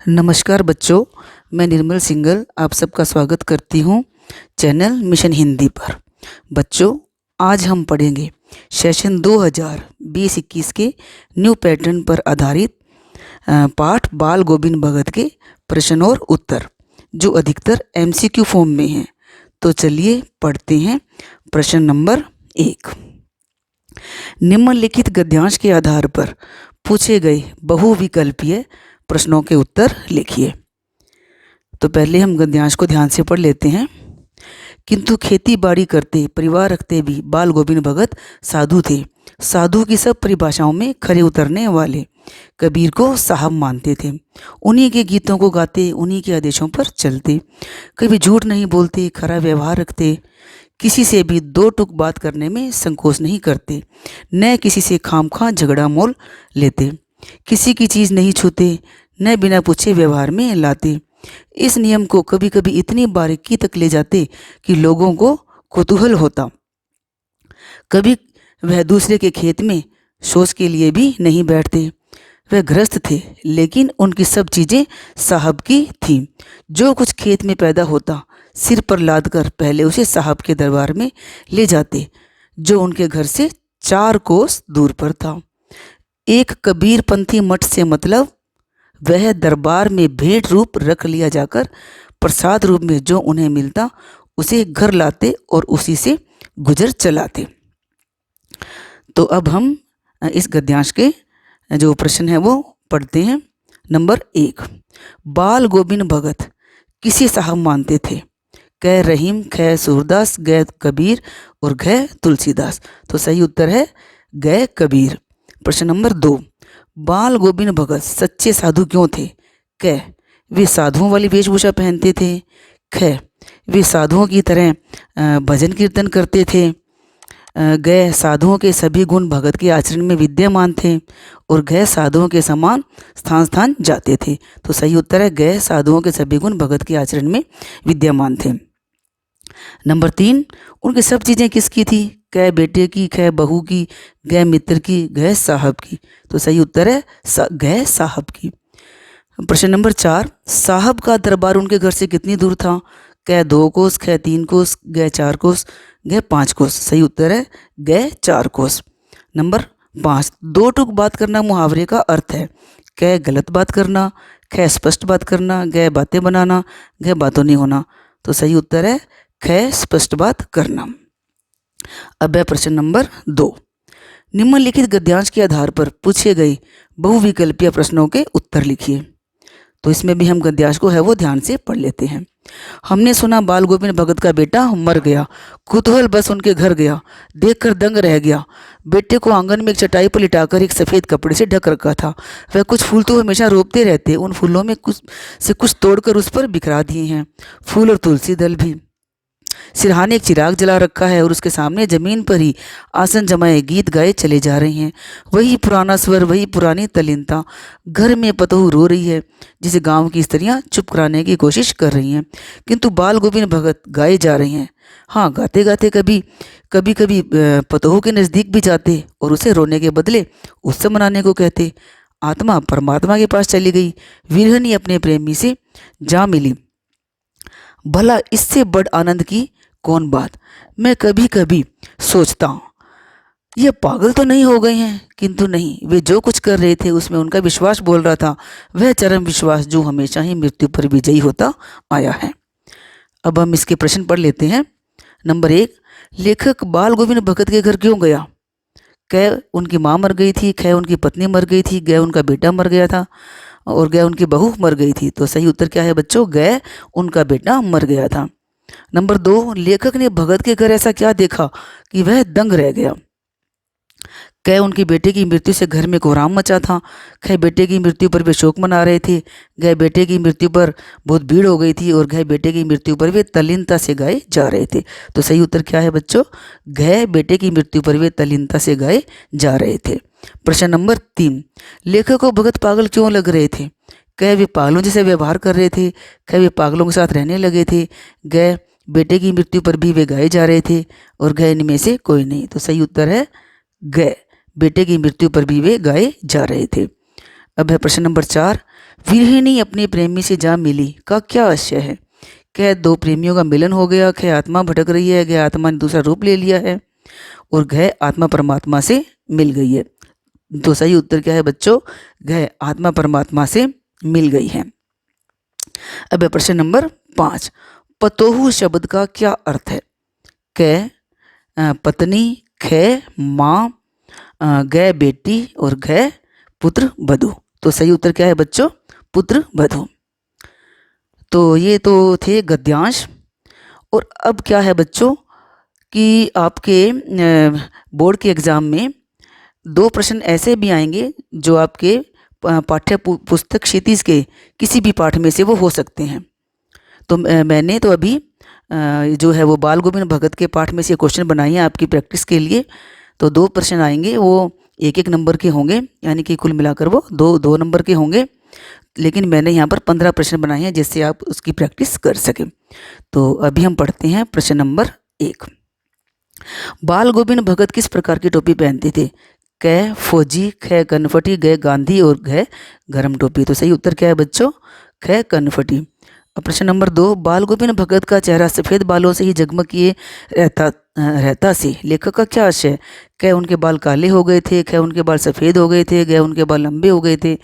नमस्कार बच्चों, मैं निर्मल सिंगल आप सबका स्वागत करती हूँ चैनल मिशन हिंदी पर। बच्चों, आज हम पढ़ेंगे सेशन 2020-21 के न्यू पैटर्न पर आधारित पाठ बाल गोविंद भगत के प्रश्न और उत्तर, जो अधिकतर एमसीक्यू फॉर्म में हैं। तो चलिए पढ़ते हैं। प्रश्न नंबर 1। निम्नलिखित गद्यांश के आधार पर पूछे गए बहुविकल्पीय प्रश्नों के उत्तर लिखिए। तो पहले हम गद्यांश को ध्यान से पढ़ लेते हैं। किंतु खेती बाड़ी करते, परिवार रखते भी बाल गोविंद भगत साधु थे। साधु की सब परिभाषाओं में खरे उतरने वाले, कबीर को साहब मानते थे। उन्हीं के गीतों को गाते, उन्हीं के आदेशों पर चलते। कभी झूठ नहीं बोलते, खरा व्यवहार रखते। किसी से भी दो टूक बात करने में संकोच नहीं करते, न किसी से खामखा झगड़ा मोल लेते। किसी की चीज़ नहीं छूते, न बिना पूछे व्यवहार में लाते। इस नियम को कभी कभी इतनी बारीकी तक ले जाते कि लोगों को कौतूहल होता। कभी वह दूसरे के खेत में शौच के लिए भी नहीं बैठते। वह गृहस्थ थे, लेकिन उनकी सब चीज़ें साहब की थीं। जो कुछ खेत में पैदा होता, सिर पर लाद कर पहले उसे साहब के दरबार में ले जाते, जो उनके घर से 4 कोस दूर पर था। एक कबीर पंथी मठ से मतलब वह दरबार में भेंट रूप रख लिया जाकर प्रसाद रूप में जो उन्हें मिलता उसे घर लाते और उसी से गुजर चलाते। तो अब हम इस गद्यांश के जो प्रश्न है वो पढ़ते हैं। नंबर 1। बाल गोविंद भगत किसे साहब मानते थे? क रहीम, ख सूरदास, ग कबीर और घ तुलसीदास। तो सही उत्तर है ग कबीर। प्रश्न नंबर 2। बाल गोविंद भगत सच्चे साधु क्यों थे? क वे साधुओं वाली वेशभूषा पहनते थे। ख वे साधुओं की तरह भजन कीर्तन करते थे। ग साधुओं के सभी गुण भगत के आचरण में विद्यमान थे। और घ साधुओं के समान स्थान स्थान जाते थे। तो सही उत्तर है ग साधुओं के सभी गुण भगत के आचरण में विद्यमान थे। नंबर 3। उनकी सब चीज़ें किसकी थी? क बेटे की, ख बहू की, ग मित्र की, घ साहब की। तो सही उत्तर है घ साहब की। प्रश्न नंबर 4। साहब का दरबार उनके घर से कितनी दूर था? क 2 कोस, ख 3 कोस, ग 4 कोस, घ 5 कोस। सही उत्तर है ग 4 कोस। नंबर 5। दो टूक बात करना मुहावरे का अर्थ है। क गलत बात करना, ख स्पष्ट बात करना, ग बातें बनाना, घ बातों नहीं होना। तो सही उत्तर है ख स्पष्ट बात करना। अब है प्रश्न नंबर 2। निम्नलिखित गद्यांश के आधार पर पूछे गए बहुविकल्पीय प्रश्नों के उत्तर लिखिए। तो इसमें भी हम गद्यांश को है वो ध्यान से पढ़ लेते हैं। हमने सुना बाल गोविंद भगत का बेटा मर गया। कुतूहल बस उनके घर गया, देखकर दंग रह गया। बेटे को आंगन में एक चटाई पर लिटाकर एक सफ़ेद कपड़े से ढक रखा था। वह कुछ फूल तो हमेशा रोपते रहते, उन फूलों में कुछ तोड़कर उस पर बिखरा दिए हैं, फूल और तुलसी दल भी। सिरहाने एक चिराग जला रखा है और उसके सामने जमीन पर ही आसन जमाए गीत गाए चले जा रहे हैं। वही पुराना स्वर, वही पुरानी तल्लीनता। घर में पतोहू रो रही है, जिसे गांव की स्त्रियां चुप कराने की कोशिश कर रही हैं, किंतु बाल गोविंद भगत गाए जा रहे हैं। हाँ, गाते गाते कभी कभी पतोहू के नज़दीक भी जाते और उसे रोने के बदले उत्सव मनाने को कहते। आत्मा परमात्मा के पास चली गई, विरहनी अपने प्रेमी से जा मिली। भला इससे बड़ आनंद की कौन बात? मैं कभी कभी सोचता हूँ ये पागल तो नहीं हो गए हैं, किंतु नहीं, वे जो कुछ कर रहे थे उसमें उनका विश्वास बोल रहा था, वह चरम विश्वास जो हमेशा ही मृत्यु पर विजयी होता आया है। अब हम इसके प्रश्न पढ़ लेते हैं। नंबर 1। लेखक बाल गोविंद भगत के घर क्यों गया? क उनकी माँ मर गई थी, ख उनकी पत्नी मर गई थी, ग उनका बेटा मर गया था और ग उनकी बहू मर गई थी। तो सही उत्तर क्या है बच्चों? ग उनका बेटा मर गया था। नंबर 2। लेखक ने भगत के घर ऐसा क्या देखा कि वह दंग रह गया? क उनकी बेटे की मृत्यु से घर में कोहराम मचा था। ख बेटे की मृत्यु पर वे शोक मना रहे थे। ग बेटे की मृत्यु पर बहुत भीड़ हो गई थी और घ बेटे की मृत्यु पर वे तल्लीनता से गाए जा रहे थे। तो सही उत्तर क्या है बच्चों? घ बेटे की मृत्यु पर वे तल्लीनता से गाए जा रहे थे। प्रश्न नंबर 3। लेखक को भगत पागल क्यों लग रहे थे? क वे पागलों जैसे व्यवहार कर रहे थे, ख वे पागलों के साथ रहने लगे थे, ग बेटे की मृत्यु पर भी वे गाए जा रहे थे और ग इनमें से कोई नहीं। तो सही उत्तर है ग बेटे की मृत्यु पर भी वे गाए जा रहे थे। अब है प्रश्न नंबर 4। विरहिणी अपने प्रेमी से जा मिली का क्या आशय है? क्या दो प्रेमियों का मिलन हो गया, क्या आत्मा भटक रही है, क्या आत्मा ने दूसरा रूप ले लिया है, और घय आत्मा परमात्मा से मिल गई है। तो सही उत्तर क्या है बच्चों? घय आत्मा परमात्मा से मिल गई है। अब प्रश्न नंबर 5, पतोहू शब्द का क्या अर्थ है? क पत्नी, ख माँ, ग बेटी और घ पुत्र वधू। तो सही उत्तर क्या है बच्चों? पुत्र वधू। तो ये तो थे गद्यांश। और अब क्या है बच्चों कि आपके बोर्ड के एग्ज़ाम में 2 प्रश्न ऐसे भी आएंगे जो आपके पाठ्य पुस्तक क्षितिज के किसी भी पाठ में से वो हो सकते हैं। तो मैंने तो अभी जो है वो बाल गोविंद भगत के पाठ में से क्वेश्चन बनाए हैं आपकी प्रैक्टिस के लिए। तो 2 प्रश्न आएंगे, वो 1-1 नंबर के होंगे, यानी कि कुल मिलाकर वो 2-2 नंबर के होंगे। लेकिन मैंने यहाँ पर 15 प्रश्न बनाए हैं जिससे आप उसकी प्रैक्टिस कर सकें। तो अभी हम पढ़ते हैं प्रश्न नंबर 1। बाल गोविंद भगत किस प्रकार की टोपी पहनते थे? क फौजी, ख कनफटी, ग गांधी और घ गरम टोपी। तो सही उत्तर क्या है बच्चों? ख कनफटी। प्रश्न नंबर 2, बाल गोविंद भगत का चेहरा सफ़ेद बालों से ही जगमग किए रहता से लेखक का क्या आशय है? क उनके बाल काले हो गए थे, ख उनके बाल सफ़ेद हो गए थे, ग उनके बाल लंबे हो गए थे,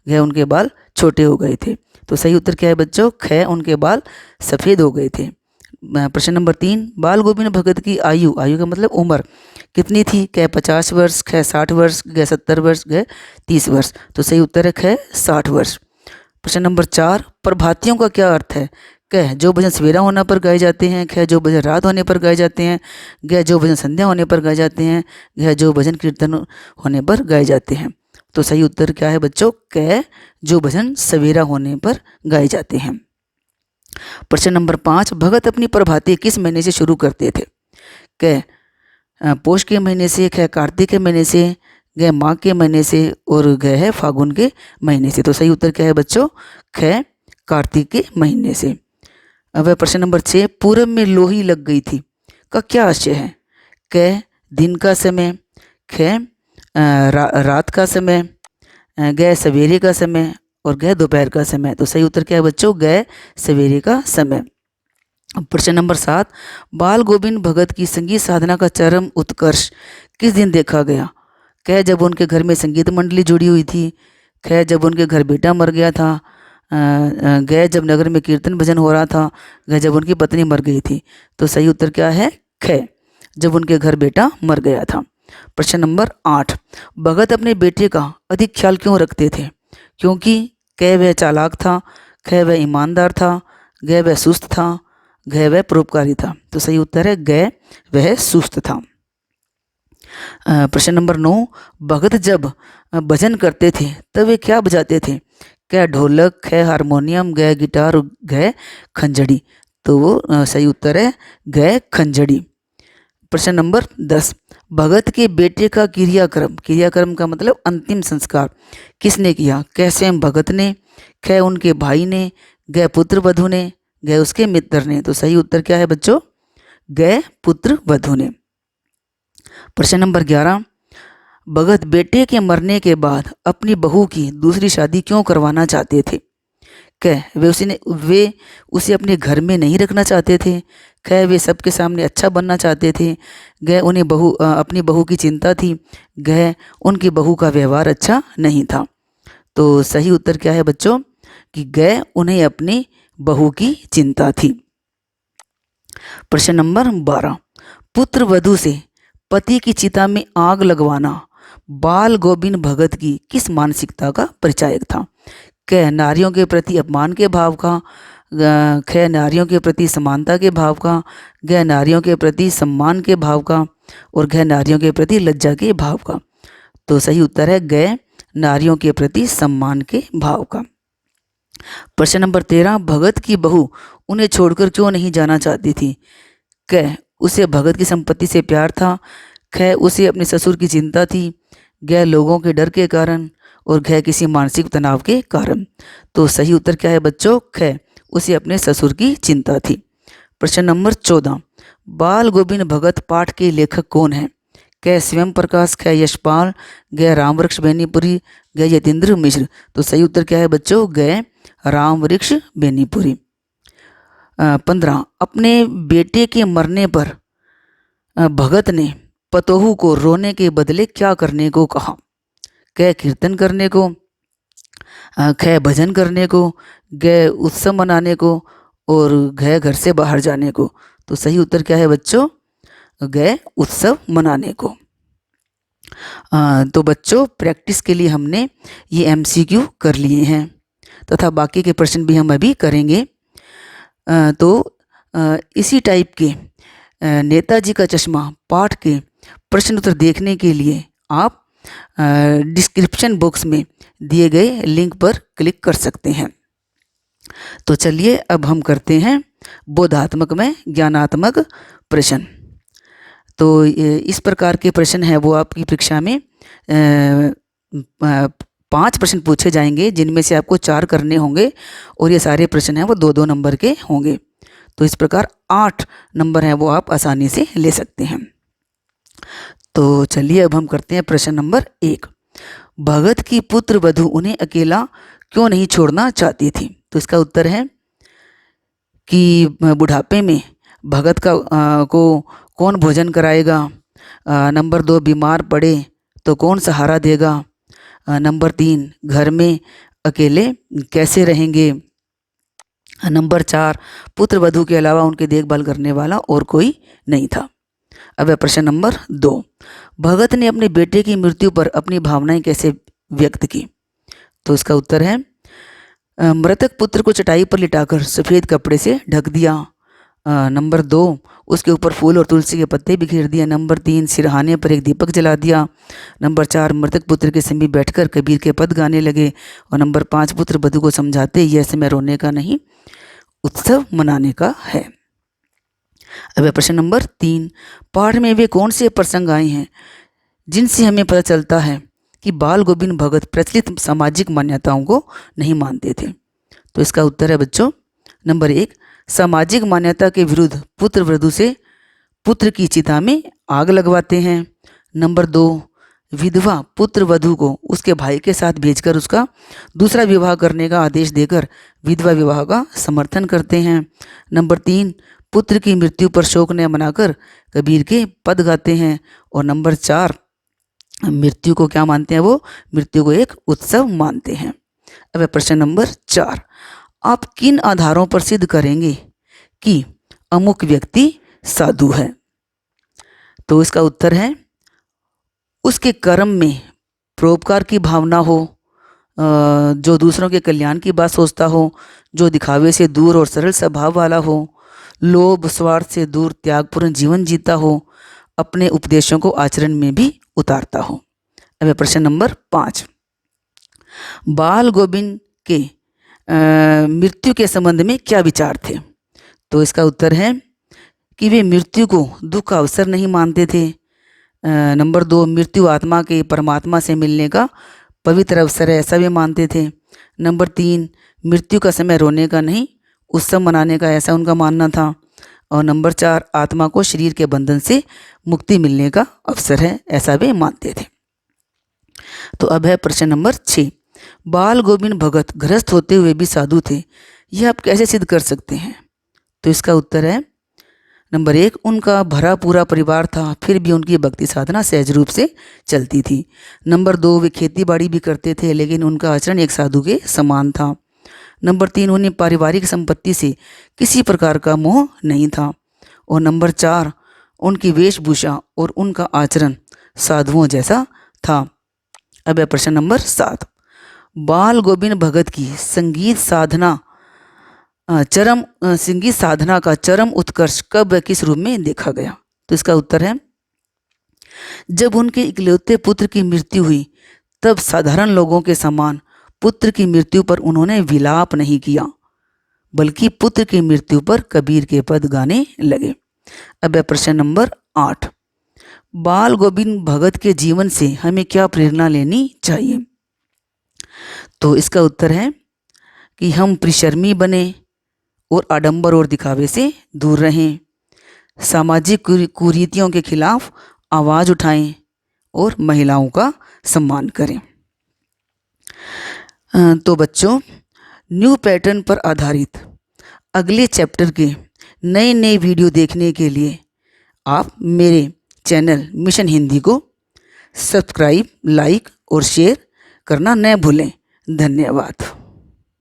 घ उनके बाल छोटे हो गए थे। तो सही उत्तर क्या है बच्चों? ख उनके बाल सफ़ेद हो गए थे। प्रश्न नंबर 3, बाल गोविंद भगत की आयु का मतलब उम्र कितनी थी? क 50 वर्ष, ख 60 वर्ष, ग 70 वर्ष, ग 30 वर्ष। तो सही उत्तर है ख 60 वर्ष। प्रश्न नंबर 4, प्रभातियों का क्या अर्थ है? क जो भजन सवेरा होने पर गाए जाते हैं, ख जो भजन रात होने पर गाए जाते हैं, ग जो भजन संध्या होने पर गाए जाते हैं, घ जो भजन कीर्तन होने पर गाए जाते हैं। तो सही उत्तर क्या है बच्चों? क जो भजन सवेरा होने पर गाए जाते हैं। प्रश्न नंबर 5, भगत अपनी प्रभाती किस महीने से शुरू करते थे? क पोष के महीने से, ख कार्तिक के महीने से, ग माघ के महीने से और ग है फागुन के महीने से। तो सही उत्तर क्या है बच्चों? ख कार्तिक के महीने से। अब प्रश्न नंबर 6, पूरब में लोही लग गई थी का क्या आशय है? क दिन का समय, ख रात का समय, ग सवेरे का समय और ग दोपहर का समय। तो सही उत्तर क्या है बच्चों? ग सवेरे का समय। प्रश्न नंबर 7, बाल गोविंद भगत की संगीत साधना का चरम उत्कर्ष किस दिन देखा गया? क जब उनके घर में संगीत मंडली जुड़ी हुई थी, ख जब उनके घर बेटा मर गया था, ग जब नगर में कीर्तन भजन हो रहा था, ग जब उनकी पत्नी मर गई थी। तो सही उत्तर क्या है? ख जब उनके घर बेटा मर गया था। प्रश्न नंबर 8, भगत अपने बेटे का अधिक ख्याल क्यों रखते थे? क्योंकि क वह चालाक था, ख वह ईमानदार था, ग वह सुस्त था, घ वह परोपकारी था। तो सही उत्तर है ग वह सुस्त था। प्रश्न नंबर 9, भगत जब भजन करते थे तब वे क्या बजाते थे? क्या ढोलक, ख हारमोनियम, ग गिटार और घ खंजड़ी। तो वो सही उत्तर है घ खंजड़ी। प्रश्न नंबर 10, भगत के बेटे का क्रियाक्रम का मतलब अंतिम संस्कार किसने किया? क स्वयं भगत ने, ख उनके भाई ने, ग पुत्र वधू ने, ग उसके मित्र ने। तो सही उत्तर क्या है बच्चों? ग पुत्र वधू ने। प्रश्न नंबर 11, भगत बेटे के मरने के बाद अपनी बहू की दूसरी शादी क्यों करवाना चाहते थे? क वे उसे अपने घर में नहीं रखना चाहते थे, ख वे सबके सामने अच्छा बनना चाहते थे, ग उन्हें अपनी बहू की चिंता थी, ग उनकी बहू का व्यवहार अच्छा नहीं था। तो सही उत्तर क्या है बच्चों? कि ग उन्हें अपनी बहू की चिंता थी। प्रश्न नंबर 12, पुत्र वधू से पति की चिता में आग लगवाना बाल गोविंद भगत की किस मानसिकता का परिचायक था? क नारियों के प्रति अपमान के भाव का, ख नारियों के प्रति समानता के भाव का, ग नारियों के प्रति सम्मान के भाव का और घ नारियों के प्रति लज्जा के भाव का। तो सही उत्तर है ग नारियों के प्रति सम्मान के भाव का। प्रश्न नंबर 13, भगत की बहू उन्हें छोड़कर क्यों नहीं जाना चाहती थी? क उसे भगत की संपत्ति से प्यार था, ख उसे अपने ससुर की चिंता थी, ग लोगों के डर के कारण और घ किसी मानसिक तनाव के कारण। तो सही उत्तर क्या है बच्चों? ख उसे अपने ससुर की चिंता थी। प्रश्न नंबर 14, बाल गोविंद भगत पाठ के लेखक कौन है? क स्वयं प्रकाश, ख यशपाल, ग रामवृक्ष बेनीपुरी, ग यतीन्द्र मिश्र। तो सही उत्तर क्या है बच्चों? ग रामवृक्ष बेनीपुरी। 15 अपने बेटे के मरने पर भगत ने पतोहू को रोने के बदले क्या करने को कहा? क कीर्तन करने को, ख भजन करने को, ग उत्सव मनाने को और घ घर से बाहर जाने को। तो सही उत्तर क्या है बच्चों? ग उत्सव मनाने को। तो बच्चों प्रैक्टिस के लिए हमने ये एमसीक्यू कर लिए हैं तथा बाकी के प्रश्न भी हम अभी करेंगे। तो इसी टाइप के नेताजी का चश्मा पाठ के प्रश्न उत्तर देखने के लिए आप डिस्क्रिप्शन बॉक्स में दिए गए लिंक पर क्लिक कर सकते हैं। तो चलिए अब हम करते हैं बोधात्मक में ज्ञानात्मक प्रश्न। तो इस प्रकार के प्रश्न हैं वो आपकी परीक्षा में 5 प्रश्न पूछे जाएंगे, जिनमें से आपको 4 करने होंगे और ये सारे प्रश्न हैं वो 2-2 नंबर के होंगे। तो इस प्रकार 8 नंबर हैं वो आप आसानी से ले सकते हैं। तो चलिए अब हम करते हैं प्रश्न नंबर 1। भगत की पुत्र वधू उन्हें अकेला क्यों नहीं छोड़ना चाहती थी? तो इसका उत्तर है कि बुढ़ापे में भगत को कौन भोजन कराएगा। नंबर 2 बीमार पड़े तो कौन सहारा देगा। नंबर 3 घर में अकेले कैसे रहेंगे। नंबर 4 पुत्र वधू के अलावा उनकी देखभाल करने वाला और कोई नहीं था। अब प्रश्न नंबर 2। भगत ने अपने बेटे की मृत्यु पर अपनी भावनाएं कैसे व्यक्त की? तो इसका उत्तर है मृतक पुत्र को चटाई पर लिटाकर सफ़ेद कपड़े से ढक दिया। नंबर 2 उसके ऊपर फूल और तुलसी के पत्ते बिखेर दिया। नंबर 3 सिरहाने पर एक दीपक जला दिया। नंबर 4 मृतक पुत्र के समीप बैठकर कबीर के पद गाने लगे। और नंबर 5 पुत्र वधू को समझाते यह समय रोने का नहीं उत्सव मनाने का है। अब प्रश्न नंबर 3। पाठ में वे कौन से प्रसंग आए हैं जिनसे हमें पता चलता है कि बाल गोविंद भगत प्रचलित सामाजिक मान्यताओं को नहीं मानते थे? तो इसका उत्तर है बच्चों नंबर 1 सामाजिक मान्यता के विरुद्ध पुत्र वधू से पुत्र की चिता में आग लगवाते हैं। नंबर 2 विधवा पुत्र वधू को उसके भाई के साथ भेजकर उसका दूसरा विवाह करने का आदेश देकर विधवा विवाह का समर्थन करते हैं। नंबर 3 पुत्र की मृत्यु पर शोक न मनाकर कबीर के पद गाते हैं। और नंबर 4 मृत्यु को क्या मानते हैं? वो मृत्यु को एक उत्सव मानते हैं। अब प्रश्न नंबर 4। आप किन आधारों पर सिद्ध करेंगे कि अमुक व्यक्ति साधु है? तो इसका उत्तर है उसके कर्म में परोपकार की भावना हो, जो दूसरों के कल्याण की बात सोचता हो, जो दिखावे से दूर और सरल स्वभाव वाला हो, लोभ स्वार्थ से दूर त्यागपूर्ण जीवन जीता हो, अपने उपदेशों को आचरण में भी उतारता हो। अब प्रश्न नंबर 5। बाल गोविंद के मृत्यु के संबंध में क्या विचार थे? तो इसका उत्तर है कि वे मृत्यु को दुख का अवसर नहीं मानते थे। नंबर 2 मृत्यु आत्मा के परमात्मा से मिलने का पवित्र अवसर है, ऐसा वे मानते थे। नंबर 3 मृत्यु का समय रोने का नहीं उत्सव मनाने का, ऐसा उनका मानना था। और नंबर 4 आत्मा को शरीर के बंधन से मुक्ति मिलने का अवसर है, ऐसा वे मानते थे। तो अब है प्रश्न नंबर 6। बाल गोविंद भगत गृहस्थ होते हुए भी साधु थे, यह आप कैसे सिद्ध कर सकते हैं? तो इसका उत्तर है नंबर 1 उनका भरा पूरा परिवार था, फिर भी उनकी भक्ति साधना सहज रूप से चलती थी। नंबर 2 वे खेती बाड़ी भी करते थे, लेकिन उनका आचरण एक साधु के समान था। नंबर 3 उन्हें पारिवारिक संपत्ति से किसी प्रकार का मोह नहीं था। और नंबर 4 उनकी वेशभूषा और उनका आचरण साधुओं जैसा था। अब है प्रश्न नंबर 7। बाल गोविंद भगत की संगीत साधना का चरम उत्कर्ष कब व किस रूप में देखा गया? तो इसका उत्तर है जब उनके इकलौते पुत्र की मृत्यु हुई, तब साधारण लोगों के समान पुत्र की मृत्यु पर उन्होंने विलाप नहीं किया, बल्कि पुत्र की मृत्यु पर कबीर के पद गाने लगे। अब है प्रश्न नंबर 8। बाल गोविंद भगत के जीवन से हमें क्या प्रेरणा लेनी चाहिए? तो इसका उत्तर है कि हम परिश्रमी बने और आडंबर और दिखावे से दूर रहें, सामाजिक कुरीतियों के खिलाफ आवाज़ उठाएं और महिलाओं का सम्मान करें। तो बच्चों, न्यू पैटर्न पर आधारित अगले चैप्टर के नए नए वीडियो देखने के लिए आप मेरे चैनल मिशन हिंदी को सब्सक्राइब, लाइक और शेयर करना न भूलें। धन्यवाद।